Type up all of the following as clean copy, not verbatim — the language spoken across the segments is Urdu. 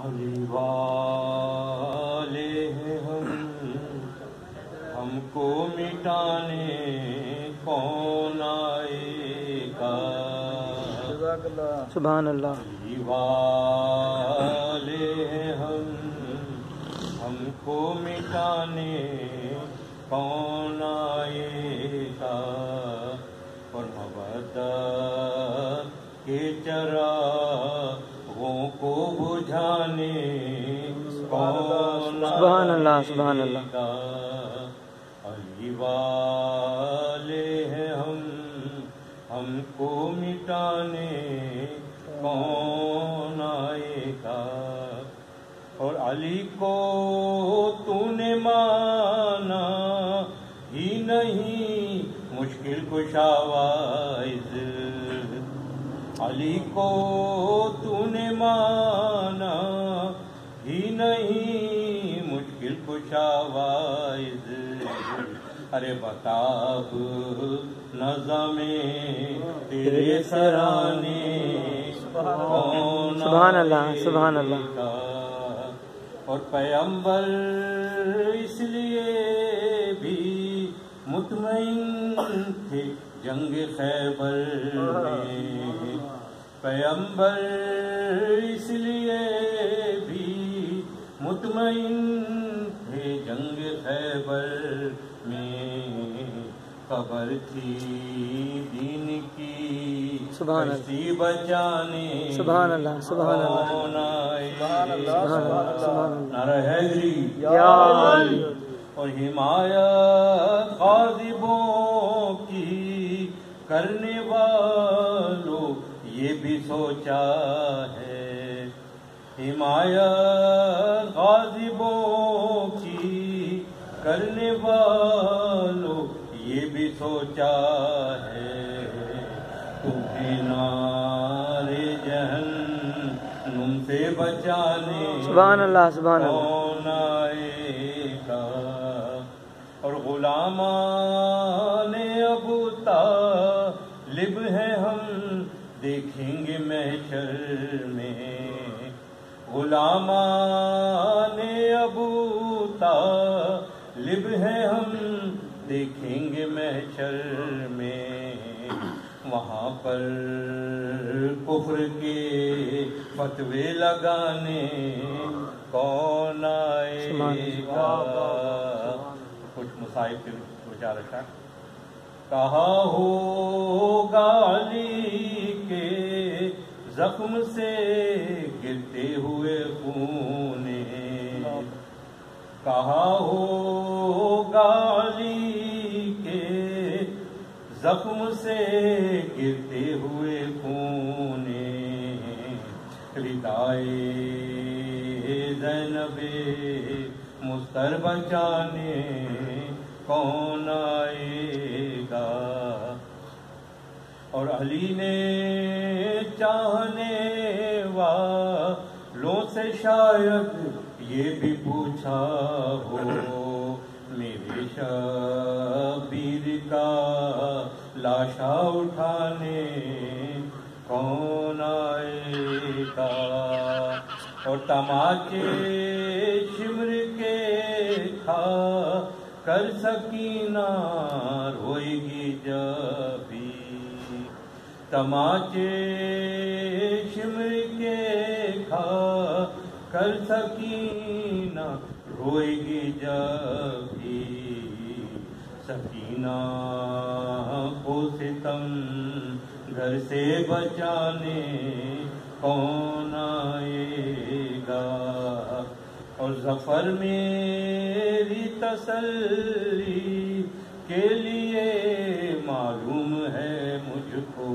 علی والے ہیں ہم کو مٹانے کون آئے گا. سبحان اللہ. علی والے ہیں ہم کو مٹانے کون آئے گا. اور مودت کے چراغوں کو بجھانے کون سبحان اللہ. سبحان اللہ. آئے گا. علی والے ہیں ہم کو مٹانے کون آئے گا. اور علی کو تو نے مانا ہی نہیں مشکل کشا واعظ. علی کو تو نے مانا ہی نہیں مشکل کشا واعظ. ارے بتاب نظم تیرے سرانے کون سبحان اللہ. سبحان اللہ. اور پیغمبر اس لیے بھی مطمئن تھے جنگ خیبر میں. پیغمبر اس لیے بھی مطمئن تھے جنگ خیبر میں. قبر تھی دین کی کشتی بچانے سبحان اللہ. سبحان اللہ. کون آئے سبحان نعرہ حیدری یا علی. اور حمایت غازبوں کی کرنے والوں یہ بھی سوچا ہے. حمایت غازبوں کی کرنے والوں یہ بھی سوچا ہے. تمہیں نار جہنم سے بچانے سبحان اللہ. سبحان اللہ. کون آئے گا. اور غلامان ابو طالب ہیں ہم دیکھیں گے محشر میں. غلامان ابو طالب ہیں ہم دیکھیں گے محشر میں. وہاں پر کفر کے فتوے لگانے کون آئے گا. کچھ مصائب کے گزارا تھا. کہا ہوگا علی کے زخم سے گرتے ہوئے خون. کہا ہوگا علی کے زخم سے گرتے ہوئے خون. ردائے زینب مستر بچانے کون آئے گا. اور علی نے چاہنے والوں سے شاید یہ بھی پوچھا ہو میرے شبیر کا لاشا اٹھانے کون آئے گا. اور تماچے شمر کے کھا کر سکینہ روئے گی جب بھی. تماچے شمر کے کھا کر سکینہ روئے گی جب بھی. سکینہ کو ستم گھر سے بچانے کون آئے گا. اور ظفر میری تسلی کے لیے معلوم ہے مجھ کو.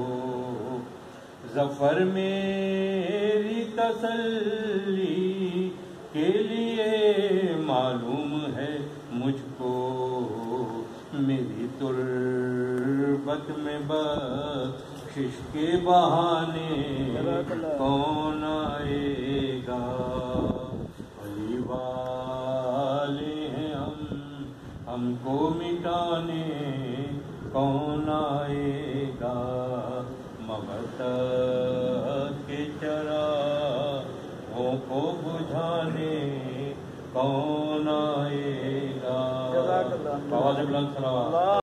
ظفر میری تسلی کے لیے معلوم ہے مجھ کو. میری تربت میں بخشش کے بہانے کون آئے گا. علی والے ہیں ہم کو مٹانے کون آئے گا. مبتت کے چراغوں کو بجھانے کون آئے گا؟ آواز بلند صلوات